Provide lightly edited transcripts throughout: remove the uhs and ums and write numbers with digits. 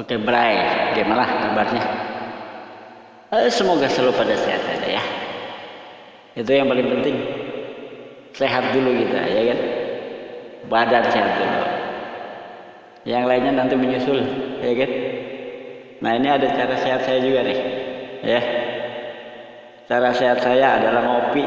Oke, Bray, gimana kabarnya? Semoga selalu pada sehat aja ya. Itu yang paling penting. Sehat dulu kita, ya kan? Badan sehat dulu. Yang lainnya nanti menyusul, ya kan? Nah, ini ada cara sehat saya juga nih, ya. Cara sehat saya adalah ngopi.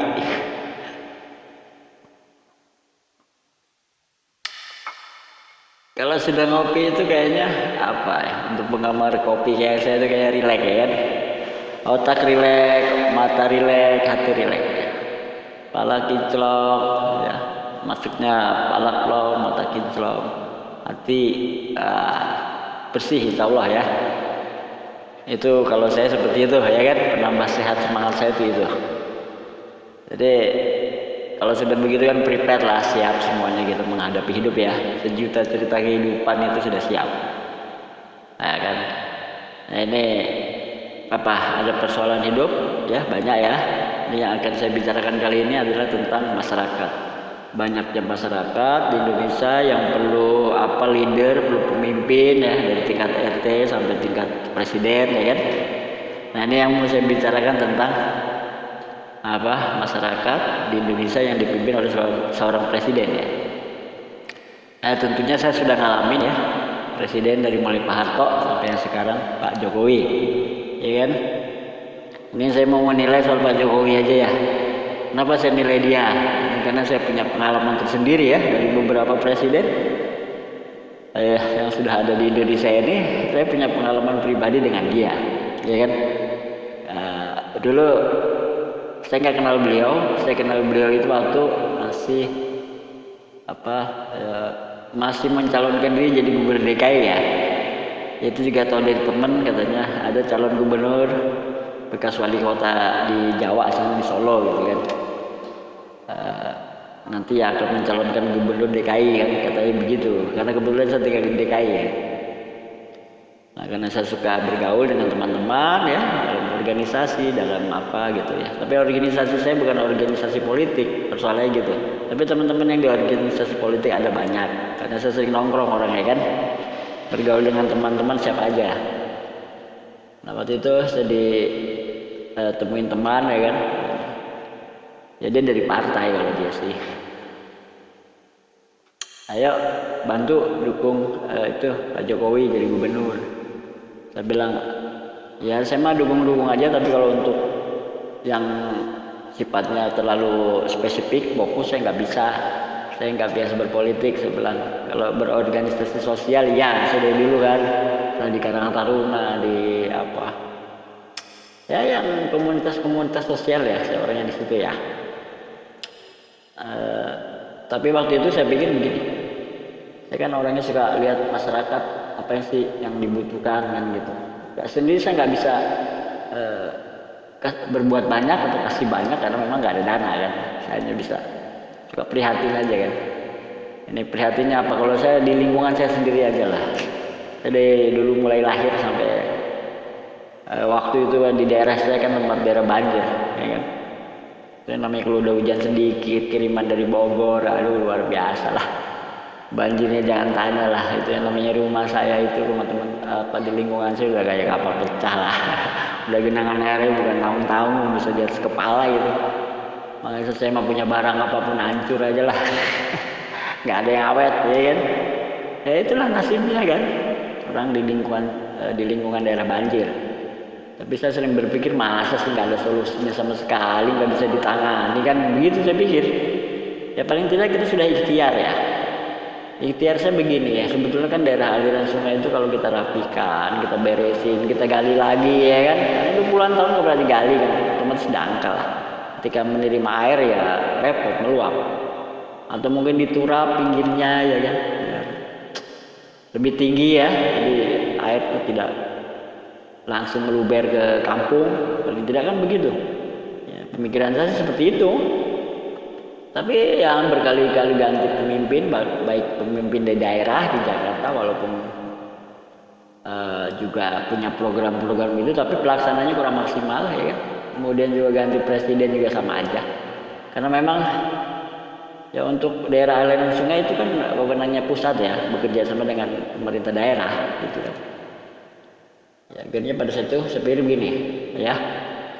Kalau sudah ngopi itu kayaknya apa ya? Untuk penggemar kopi kayak saya itu kayak rileks ya kan? Otak rileks, mata rileks, hati rileks. Pala kinclong, ya. Masuknya pala plong, mata kinclong, hati bersih insya Allah ya. Itu kalau saya seperti itu ya kan, penambah sehat semangat saya itu. Jadi kalau sudah begitu kan prepare lah, siap semuanya gitu menghadapi hidup ya. Sejuta cerita kehidupan itu sudah siap. Nah kan. Nah ini apa? Ada persoalan hidup ya, banyak ya. Ini yang akan saya bicarakan kali ini adalah tentang masyarakat. Banyaknya masyarakat di Indonesia yang perlu leader, perlu pemimpin ya, dari tingkat RT sampai tingkat presiden ya kan. Nah ini yang mau saya bicarakan tentang masyarakat di Indonesia yang dipimpin oleh seorang presiden ya. Nah, tentunya saya sudah ngalamin ya presiden dari mulai Pak Harto sampai yang sekarang Pak Jokowi, ya kan? Ini saya mau menilai soal Pak Jokowi aja ya. Kenapa saya nilai dia? Karena saya punya pengalaman tersendiri ya dari beberapa presiden yang sudah ada di Indonesia ini. Saya punya pengalaman pribadi dengan dia, ya kan? Dulu saya nggak kenal beliau, saya kenal beliau itu waktu masih mencalonkan diri jadi gubernur DKI ya. Itu juga tahu dari teman katanya ada calon gubernur bekas wali kota di Jawa asal di Solo gitu kan. Nanti akan mencalonkan gubernur DKI kan katanya begitu. Karena kebetulan saya tinggal di DKI ya. Nah, karena saya suka bergaul dengan teman-teman ya dalam organisasi, dalam apa gitu ya. Tapi organisasi saya bukan organisasi politik, persoalannya gitu. Tapi teman-teman yang di organisasi politik ada banyak. Karena saya sering nongkrong orangnya kan, bergaul dengan teman-teman siapa aja. Nah waktu itu saya temuin teman ya kan. Jadi dari partai kalau dia sih. Ayo bantu dukung itu Pak Jokowi jadi gubernur. Saya bilang, ya saya mah dukung-dukung aja, tapi kalau untuk yang sifatnya terlalu spesifik, fokus saya nggak bisa. Saya nggak biasa berpolitik. Saya bilang, kalau berorganisasi sosial, ya saya dari dulu kan. Saya di Karang Taruna, di apa. Ya yang komunitas-komunitas sosial ya, saya orangnya di situ ya. Tapi waktu itu saya pikir begini. Saya kan orangnya suka lihat masyarakat apa yang sih yang dibutuhkan kan gitu. Sendiri saya nggak bisa berbuat banyak atau kasih banyak karena memang nggak ada dana kan. Saya hanya bisa suka prihatin aja kan. Ini prihatinnya apa? Kalau saya di lingkungan saya sendiri aja lah. Saya dari dulu mulai lahir sampai waktu itu di daerah saya kan tempat daerah banjir, ya kan. Itu namanya kalau udah hujan sedikit kiriman dari Bogor, aduh luar biasa lah. Banjirnya jangan tanya lah, itu yang namanya rumah saya itu rumah teman di lingkungan saya udah kayak kapal pecah lah. Udah genangan airnya bukan tahun-tahun bisa di atas kepala gitu. Makanya saya mah punya barang apapun hancur aja lah. Nggak ada yang awet ya kan. Ya itulah nasibnya kan orang di lingkungan daerah banjir. Tapi saya sering berpikir masa sih nggak ada solusinya sama sekali, nggak bisa ditangani kan begitu saya pikir. Ya paling tidak kita sudah ikhtiar ya. Ikhtiar saya begini ya, sebetulnya kan daerah aliran sungai itu kalau kita rapikan, kita beresin, kita gali lagi ya kan, itu puluhan tahun nggak pernah digali kan, otomatis dangkal. Ketika menerima air ya repot meluap, atau mungkin diturap pinggirnya ya kan, ya. Lebih tinggi ya, jadi air itu tidak langsung meluber ke kampung, paling tidak kan begitu. Ya, pemikiran saya seperti itu. Tapi yang berkali-kali ganti pemimpin, baik pemimpin di daerah di Jakarta walaupun juga punya program-program itu, tapi pelaksananya kurang maksimal ya kan. Kemudian juga ganti presiden juga sama aja. Karena memang ya untuk daerah aliran sungai itu kan wewenangnya pusat ya, bekerja sama dengan pemerintah daerah gitu kan. Ya, akhirnya pada saat itu saya pikir begini, ya,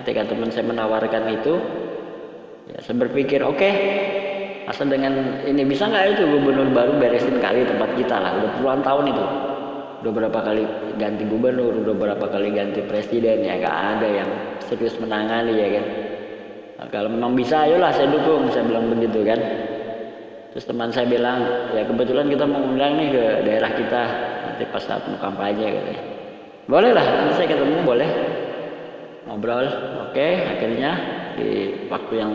ketika teman saya menawarkan itu, ya saya berpikir oke, asal dengan ini bisa nggak itu gubernur baru beresin kali tempat kita lah, udah puluhan tahun itu, udah berapa kali ganti gubernur, udah berapa kali ganti presiden, ya nggak ada yang serius menangani ya kan. Nah, kalau memang bisa, ayolah saya dukung, saya bilang begitu kan. Terus teman saya bilang, ya kebetulan kita mengundang nih ke daerah kita, nanti pas saat mau kampanye katanya. Boleh lah, nanti saya ketemu boleh. Ngobrol, oke, akhirnya di waktu yang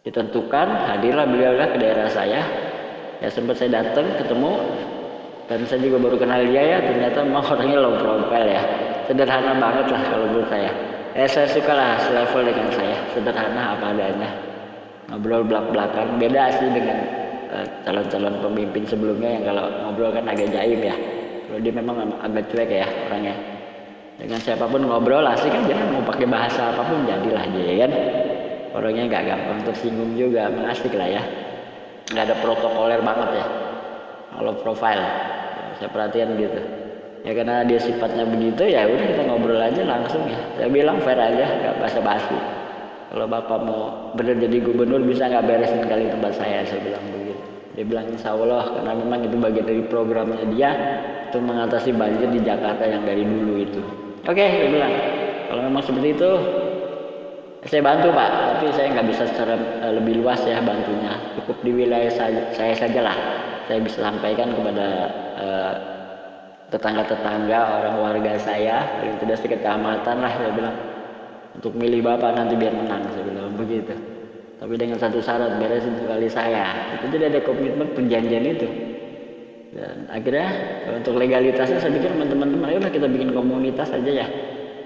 ditentukan, hadirlah beliau ke daerah saya. Ya sempat saya datang, ketemu, dan saya juga baru kenal dia ya, ternyata memang orangnya low profile ya. Sederhana banget lah kalau menurut saya. Saya suka lah selevel dengan saya, sederhana apa adanya. Ngobrol belak-belakan, beda sih dengan calon-calon pemimpin sebelumnya yang kalau ngobrol kan agak jaim ya. Kalau dia memang agak cuek ya orangnya. Dengan siapapun ngobrol asik aja, mau pakai bahasa apapun jadilah dia kan. Orangnya nggak gampang tersinggung juga, asik lah ya. Nggak ada protokoler banget ya. Kalau profile, saya perhatian gitu. Ya karena dia sifatnya begitu ya udah kita ngobrol aja langsung ya. Saya bilang fair aja, nggak basa-basi. Kalau bapak mau bener jadi gubernur bisa nggak beresin kali tempat saya bilang begitu. Dia bilang insya Allah karena memang itu bagian dari programnya dia untuk mengatasi banjir di Jakarta yang dari dulu itu. Oke, dia bilang kalau memang seperti itu saya bantu pak, tapi saya nggak bisa secara lebih luas ya bantunya. Cukup di wilayah saya saja lah. Saya bisa sampaikan kepada tetangga-tetangga, orang warga saya, paling tidak sekecamatan lah saya bilang. Untuk milih bapak nanti biar menang, saya bilang begitu. Tapi dengan satu syarat, beresin sekali saya. Itu jadi ada komitmen perjanjian itu. Dan akhirnya untuk legalitasnya saya pikir teman-teman, ayolah kita bikin komunitas aja ya,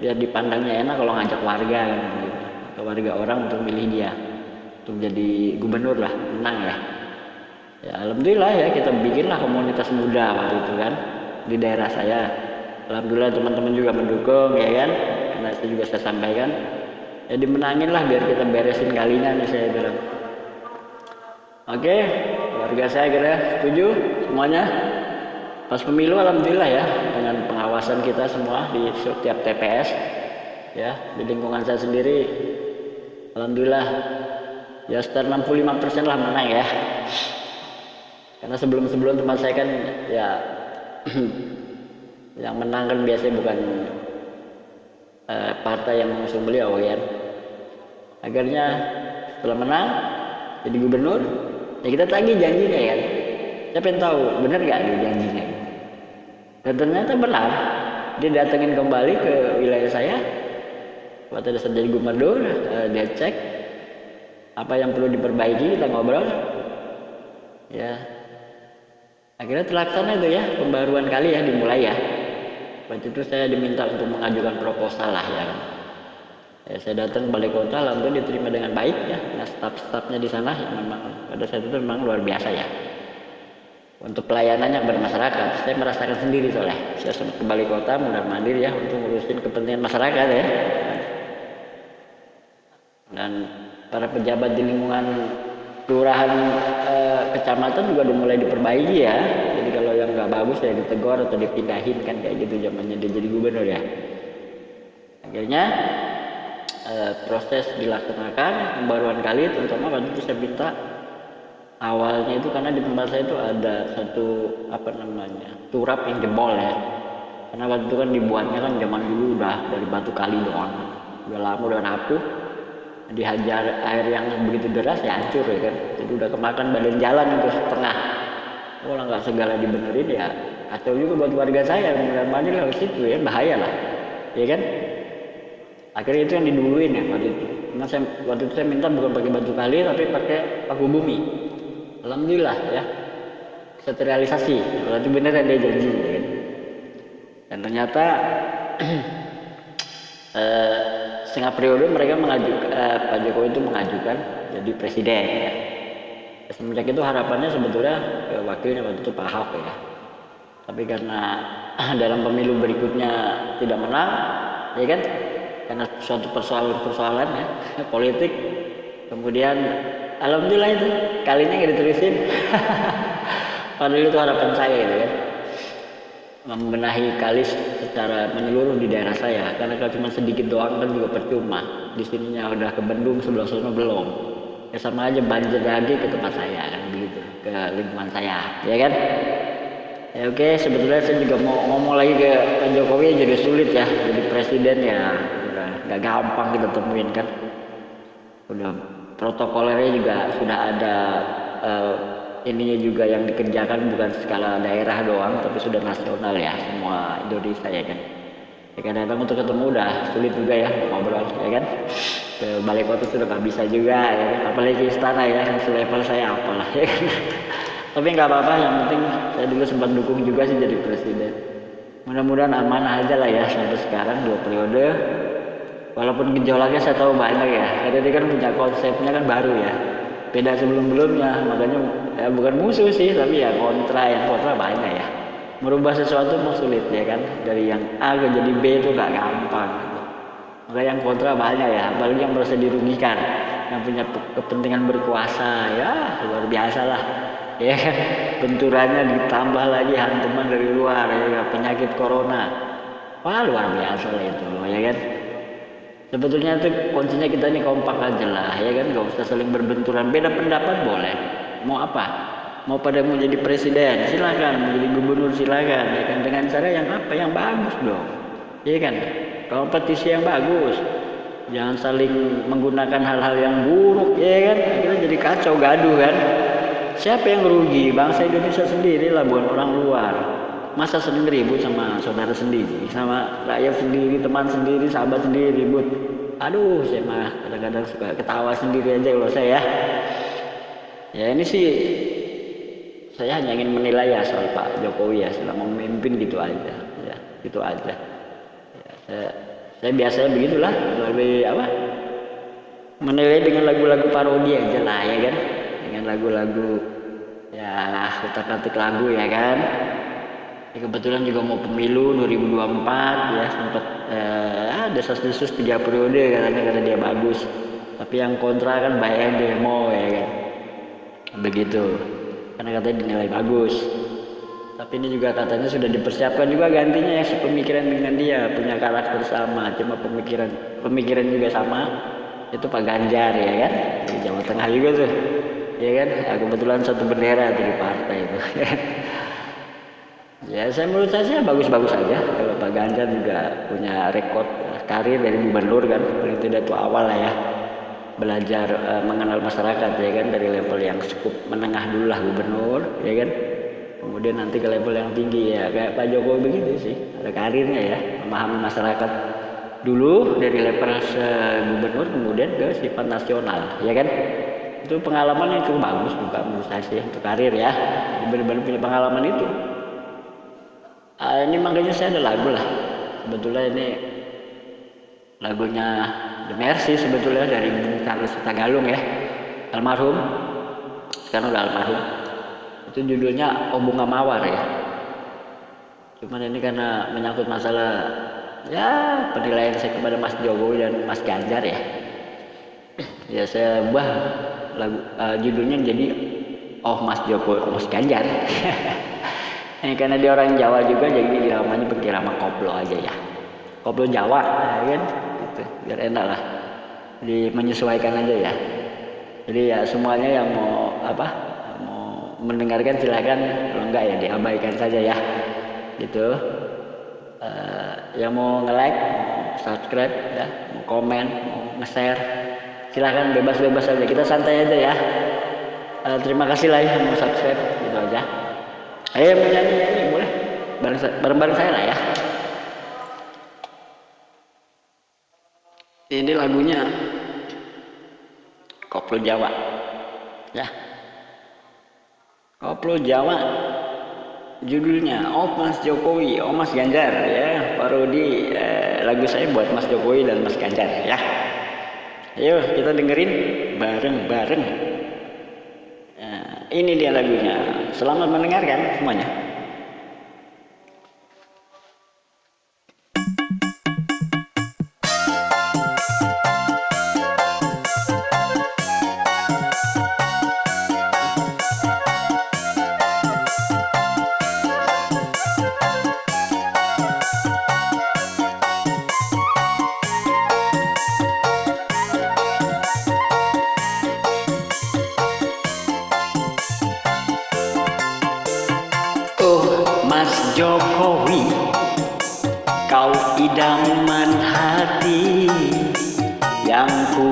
biar dipandangnya enak kalau ngajak warga kan, gitu. Atau warga orang untuk milih dia, untuk jadi gubernur lah, menang ya. Ya alhamdulillah ya kita bikinlah komunitas muda waktu itu kan di daerah saya. Alhamdulillah teman-teman juga mendukung ya kan. Karena itu juga saya sampaikan ya dimenangin lah biar kita beresin kalinya nih saya bilang. Oke, warga saya kira setuju semuanya. Pas pemilu alhamdulillah ya dengan pengawasan kita semua di setiap TPS ya di lingkungan saya sendiri alhamdulillah ya sekitar 65% lah menang ya. Karena sebelum tempat saya kan ya yang menang kan biasanya bukan partai yang mengusung beliau kan. Akhirnya setelah menang jadi gubernur ya kita tagih janjinya kan. Saya pengen tahu benar nggak dia janjinya. Dan ternyata benar. Dia datengin kembali ke wilayah saya. Waktu dia jadi gubernur, dia cek apa yang perlu diperbaiki, kita ngobrol. Ya. Akhirnya terlaksana itu ya, pembaruan kali ya dimulai ya. Waktu itu saya diminta untuk mengajukan proposal lah ya. Ya saya datang balai kota, alhamdulillah diterima dengan baik ya. Nah staf-stafnya di sana yang memang pada saat itu memang luar biasa ya. Untuk pelayanannya kepada masyarakat, saya merasakan sendiri soalnya. Saya sempat ke balai kota mundar-mandir ya untuk ngurusin kepentingan masyarakat ya. Dan para pejabat di lingkungan kelurahan kecamatan juga udah mulai diperbaiki ya. Jadi kalau yang nggak bagus ya ditegur atau dipindahin kan kayak gitu zamannya dia jadi gubernur ya. Akhirnya proses dilaksanakan pembaruan kali, terutama waktu itu saya minta awalnya itu karena di tempat saya itu ada satu turap yang jebol ya. Karena waktu itu kan dibuatnya kan zaman dulu udah dari batu kali doang, udah lama udah rapuh. Dihajar air yang begitu deras ya hancur ya kan, jadi udah kemakan badan jalan itu setengah. Kalau nggak segala dibenerin ya kacau juga buat warga saya yang mandi lewat situ ya, bahaya lah ya kan. Akhirnya itu yang diduluin ya waktu itu. Karena waktu itu saya minta bukan pakai batu kali tapi pakai paku bumi. Alhamdulillah ya bisa terrealisasi, berarti bener ada janji ya kan. Dan ternyata setengah periode mereka mengajukan Pak Jokowi itu mengajukan jadi presiden ya. Semenjak itu harapannya sebetulnya wakilnya waktu itu Pak Ahok ya. Tapi karena dalam pemilu berikutnya tidak menang ya kan, karena suatu persoalan ya politik, kemudian alhamdulillah itu kalinya nggak diterusin. Padahal itu harapan saya gitu kan. membenahi kali secara menyeluruh di daerah saya, karena kalau cuma sedikit doang kan juga percuma. Di sininya udah ke Bendung, sebelah sana belum, ya sama aja banjir lagi ke tempat saya kan begitu, ke lingkungan saya, ya kan. Ya oke, sebetulnya saya juga mau ngomong lagi ke Pak Jokowi, jadi sulit ya jadi presiden ya, udah nggak gampang kita temuin kan. Udah protokolernya juga sudah ada, ininya juga yang dikerjakan bukan skala daerah doang tapi sudah nasional ya, semua Indonesia ya kan. Ya kadang-kadang untuk ketemu udah sulit juga ya ngobrol ya kan. Ke balai kota sudah nggak bisa juga ya kan, apalagi istana ya, selevel saya apalah ya kan. Tapi nggak apa-apa, yang penting saya dulu sempat dukung juga sih jadi presiden. Mudah-mudahan aman aja lah ya sampai sekarang 2 periode. Walaupun gejolaknya saya tahu banyak ya, karena dia kan punya konsepnya kan baru ya, beda sebelum-sebelumnya, makanya ya bukan musuh sih, tapi ya yang kontra banyak ya. Merubah sesuatu mau sulit ya kan, dari yang A ke jadi B itu gak gampang. Maka yang kontra banyak ya, apalagi yang merasa dirugikan, yang punya kepentingan berkuasa, ya luar biasa lah. Ya kan, benturannya ditambah lagi hantaman dari luar, ya penyakit corona, wah luar biasa lah itu, ya kan. Sebetulnya itu kuncinya kita nih kompak aja lah ya kan, gak usah saling berbenturan. Beda pendapat boleh, mau apa, mau pada mau jadi presiden silakan, mau jadi gubernur silakan ya kan, dengan cara yang apa, yang bagus dong ya kan, kompetisi yang bagus, jangan saling menggunakan hal-hal yang buruk ya kan. Kita jadi kacau gaduh kan, siapa yang rugi? Bangsa Indonesia sendiri lah, bukan orang luar. Masa sering ribut sama saudara sendiri, sama rakyat sendiri, teman sendiri, sahabat sendiri ribut. Aduh, saya mah kadang-kadang suka ketawa sendiri aja kalau saya. Ya ini sih saya hanya ingin menilai ya soal Pak Jokowi ya, selama memimpin gitu aja. Ya, gitu aja. Ya, saya biasanya begitulah, lebih apa? Menilai dengan lagu-lagu parodi aja lah ya kan, dengan lagu-lagu ya utak-atik lagu ya kan. Ya, kebetulan juga mau pemilu 2024 ya, sempat desas-desus 3 periode katanya, kata dia bagus, tapi yang kontra kan banyak yang demo ya kan begitu, karena katanya dinilai bagus. Tapi ini juga katanya sudah dipersiapkan juga gantinya yang sepemikiran dengan dia, punya karakter sama, cuma pemikiran juga sama, itu Pak Ganjar ya kan, di Jawa Tengah juga tuh ya kan. Ya, kebetulan satu bendera dari partai itu. Ya menurut saya bagus-bagus aja. Kalau Pak Ganjar juga punya rekod karir dari gubernur kan, paling tidak itu awal lah ya, belajar mengenal masyarakat ya kan, dari level yang cukup menengah dulu lah gubernur ya kan, kemudian nanti ke level yang tinggi ya, kayak Pak Jokowi begitu sih, ada karirnya ya, memahami masyarakat dulu dari level gubernur kemudian ke sifat nasional ya kan. Itu pengalaman yang cukup bagus juga menurut saya sih untuk karir ya, benar-benar punya pengalaman itu. Ini makanya saya ada lagu lah, sebetulnya ini lagunya The Mercy sebetulnya, dari Bung Charles Tagalung ya, almarhum, sekarang udah almarhum. Itu judulnya O Bunga Mawar ya. Cuman ini karena menyangkut masalah ya penilaian saya kepada Mas Jokowi dan Mas Ganjar ya, ya saya ubah lagu judulnya jadi Oh Mas Jokowi, Oh Mas Ganjar. Ini karena dia orang Jawa juga, jadi iramanya pakai irama koplo aja ya, koplo Jawa ya kan, gitu, biar enak lah, jadi menyesuaikan aja ya. Jadi ya semuanya yang mau mendengarkan silakan, kalau enggak ya diabaikan saja ya gitu. Yang mau nge-like, mau subscribe ya, mau komen, mau nge-share, silakan, bebas-bebas aja, kita santai aja ya. Terima kasih lah yang mau subscribe, gitu aja. Ayo mau nyanyi boleh, bareng-bareng saya lah ya. Ini lagunya koplo Jawa ya, koplo Jawa, judulnya Oh Mas Jokowi, Oh Mas Ganjar ya, parodi lagu saya buat Mas Jokowi dan Mas Ganjar ya. Ayo kita dengerin bareng-bareng. Ini dia lagunya, selamat mendengarkan semuanya. Jokowi, kau idaman hati yang ku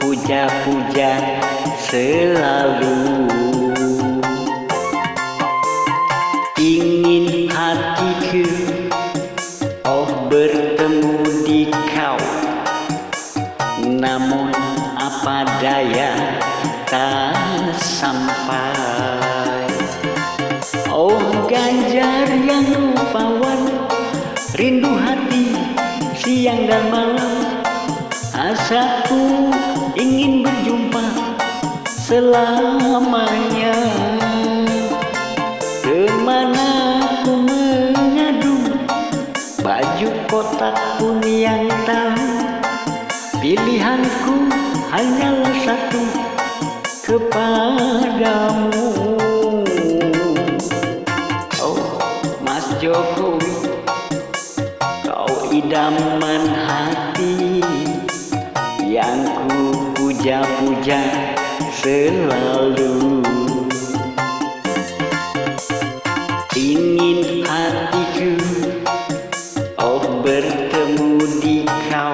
puja-puja selalu. Ingin hatiku bertemu di kau, namun apa daya tak sampai. Oh Ganjar yang rupawan, rindu hati siang dan malam. Asaku ingin berjumpa selamanya. Kemana ku mengadu, baju kotak pun yang tahu. Pilihanku hanyalah satu, kepadamu. Oh Mas Jokowi, kau idaman hati yang ku puja-puja selalu. Ingin hatiku bertemu di kau,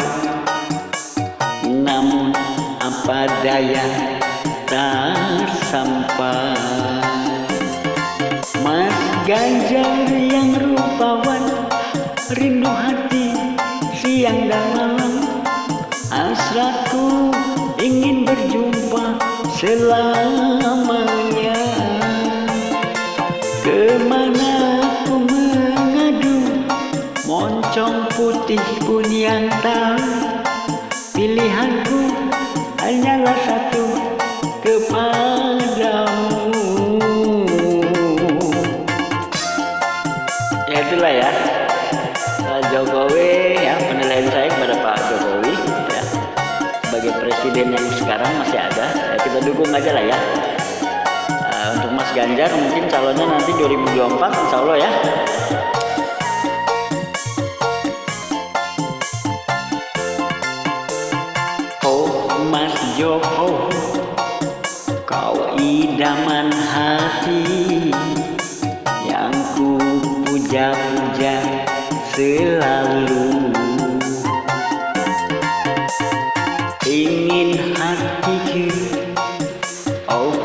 namun apa daya tak sampai. Mas Ganjar yang rupawan, rindu hati siang dan malam. Hasratku ingin berjumpa selamanya. Kemana ku mengadu, moncong putih pun yang tahu. Pilihanku hanyalah satu, kepadamu. Ya itulah ya, Pak Jokowi ya, penilaian saya kepada Pak Jokowi ya, sebagai presiden yang sekarang masih ada ya, kita dukung aja lah ya. Untuk Mas Ganjar mungkin calonnya nanti 2024 insya Allah ya. Mas Jokowi, kau idaman hati yang ku puja-puja selalu. Ingin hatiku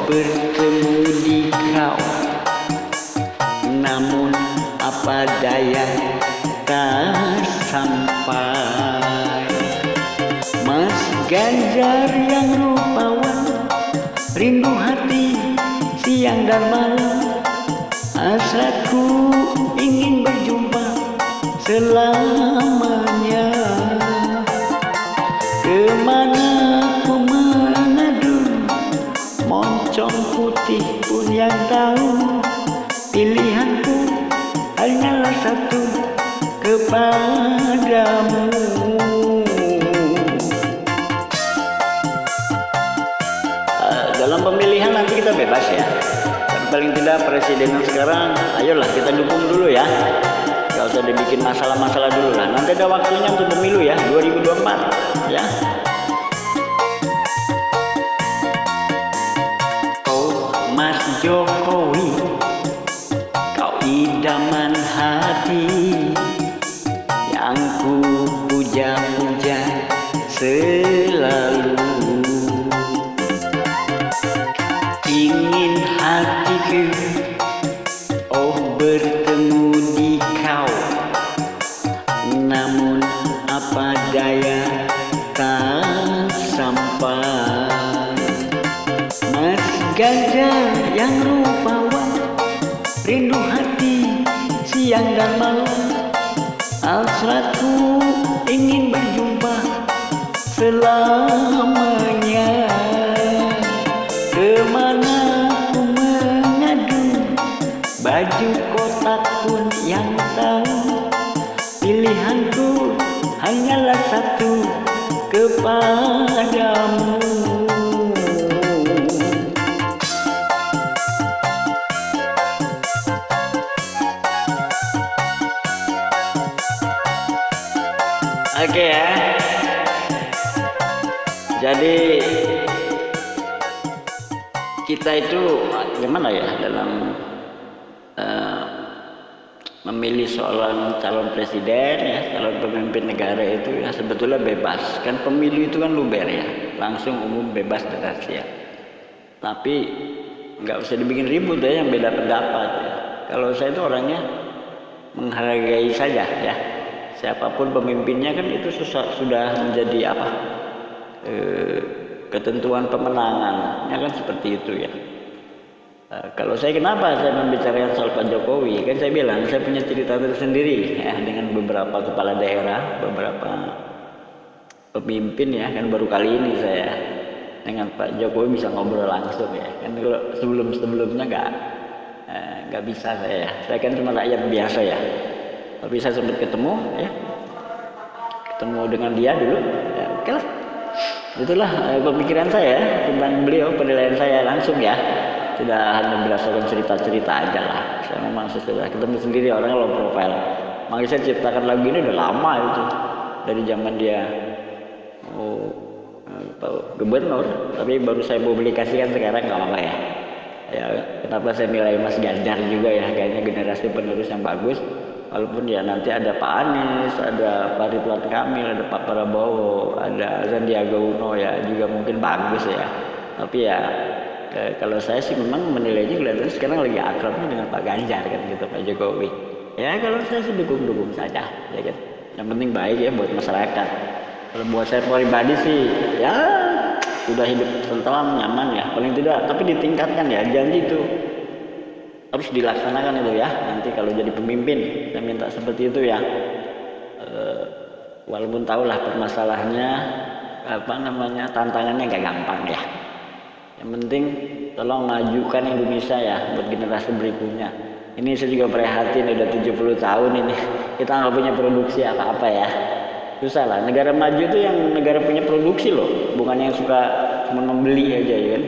bertemu di kau, namun apa daya tak sampai. Mas Ganjar yang rupawan, rindu hati siang dan malam. Hasratku ingin berjumpa selamanya. Kemana ku mengadu, moncong putih pun yang tahu. Pilihanku hanyalah satu, kepadamu. Dalam pemilihan nanti kita bebas ya, tapi paling tidak presiden yang sekarang ayolah kita dukung dulu ya, gak usah dibikin masalah-masalah dulu lah. Nanti ada waktunya untuk pemilu ya, 2024 ya. Oh Mas Jokowi, kau idaman hati yang ku puja-puja selalu. Ingin hatiku bertemu di kau, namun apa daya tak sampai. Mas Ganjar yang rupawan, rindu hati siang dan malam. Hasratku ingin berjumpa selamanya. Kemana ku mengadu, baju kotak pun yang tahu. Pilihanku hanyalah satu, kepadamu. Oke ya, jadi kita itu gimana ya dalam memilih seorang calon presiden ya, calon pemimpin negara itu ya sebetulnya bebas. Kan pemilu itu kan luber ya, langsung umum bebas dan rahasia. Tapi nggak usah dibikin ribut ya yang beda pendapat ya. Kalau saya itu orangnya menghargai saja ya. Siapapun pemimpinnya kan itu sudah menjadi apa? Ketentuan pemenangannya kan seperti itu ya. Kalau saya kenapa saya membicarakan soal Pak Jokowi, kan saya bilang saya punya cerita tersendiri ya dengan beberapa kepala daerah, beberapa pemimpin ya, kan baru kali ini saya dengan Pak Jokowi bisa ngobrol langsung ya, kan kalau sebelumnya nggak bisa saya kan cuma rakyat biasa ya, tapi saya sempat ketemu dengan dia dulu, ya oke lah, itulah pemikiran saya tentang beliau, penilaian saya langsung ya. Tidak hanya berdasarkan cerita-cerita aja lah. Saya memang sudah ketemu sendiri orangnya low profile. Makanya saya ciptakan lagu ini udah lama itu. Dari zaman dia gubernur. Tapi baru saya publikasikan sekarang nggak apa-apa ya. Ya kenapa saya nilai Mas Ganjar juga ya. Kayaknya generasi penerus yang bagus. Walaupun ya nanti ada Pak Anies, ada Pak Ridwan Kamil, ada Pak Prabowo, ada Sandiaga Uno ya. Juga mungkin bagus ya. Tapi ya kalau saya sih memang menilainya kelihatannya sekarang lagi akrabnya dengan Pak Ganjar kan gitu, Pak Jokowi. Ya kalau saya sih dukung saja ya kan. Yang penting baik ya buat masyarakat. Kalau buat saya pribadi sih ya sudah hidup tentram, nyaman ya paling tidak, tapi ditingkatkan ya, janji itu harus dilaksanakan itu ya. Nanti kalau jadi pemimpin saya minta seperti itu ya. Walaupun tahulah permasalahannya tantangannya gak gampang ya. Yang penting tolong majukan Indonesia ya buat generasi berikutnya. Ini saya juga prihatin udah 70 tahun ini kita nggak punya produksi apa-apa ya. Susah lah, negara maju itu yang negara punya produksi loh, bukan yang suka cuma membeli aja ya kan.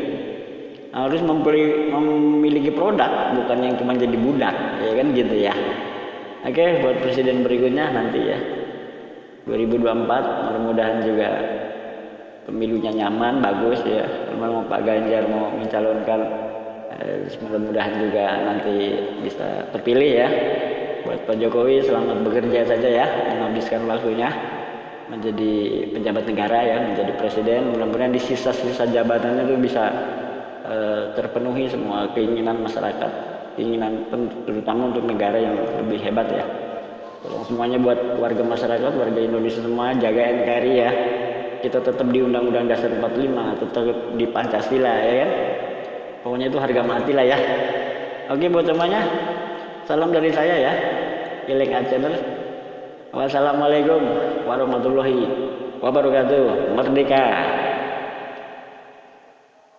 Harus memiliki produk, bukan yang cuma jadi budak ya kan gitu ya. Oke, buat presiden berikutnya nanti ya 2024 mudah-mudahan juga pemilunya nyaman, bagus ya. Memang Pak Ganjar mau mencalonkan, mudah-mudahan juga nanti bisa terpilih ya. Buat Pak Jokowi selamat bekerja saja ya, menghabiskan waktunya menjadi pejabat negara ya, menjadi presiden. Mudah-mudahan di sisa-sisa jabatannya itu bisa terpenuhi semua keinginan masyarakat, keinginan terutama untuk negara yang lebih hebat ya. Tolong semuanya buat warga masyarakat, warga Indonesia semua jaga NKRI ya. Kita tetap di Undang-Undang Dasar 45, tetap di Pancasila ya kan. Pokoknya itu harga mati lah ya. Oke buat semuanya, salam dari saya ya, Ilek Channel. Wassalamualaikum warahmatullahi wabarakatuh. Merdeka.